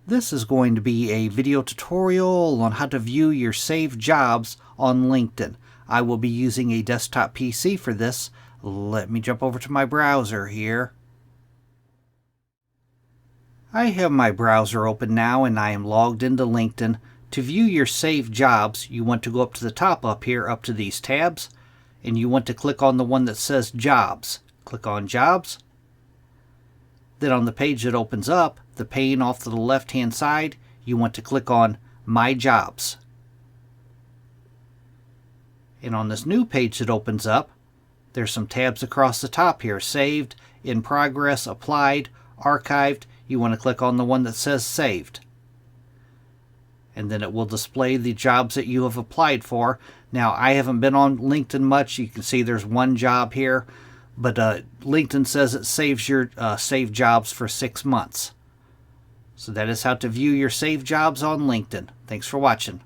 This is going to be a video tutorial on how to view your saved jobs on LinkedIn. I will be using a desktop PC for this. Let me jump over to my browser here. I have my browser open now and I am logged into LinkedIn. To view your saved jobs, you want to go up to the top up here, up to these tabs, and you want to click on the one that says Jobs. Click on Jobs. Then on the page that opens up, the pane off to the left-hand side, you want to click on My Jobs. And on this new page that opens up, there's some tabs across the top here: Saved, In Progress, Applied, Archived. You want to click on the one that says Saved. And then it will display the jobs that you have applied for. Now, I haven't been on LinkedIn much. You can see there's one job here. But LinkedIn says it saves your saved jobs for 6 months. So that is how to view your saved jobs on LinkedIn. Thanks for watching.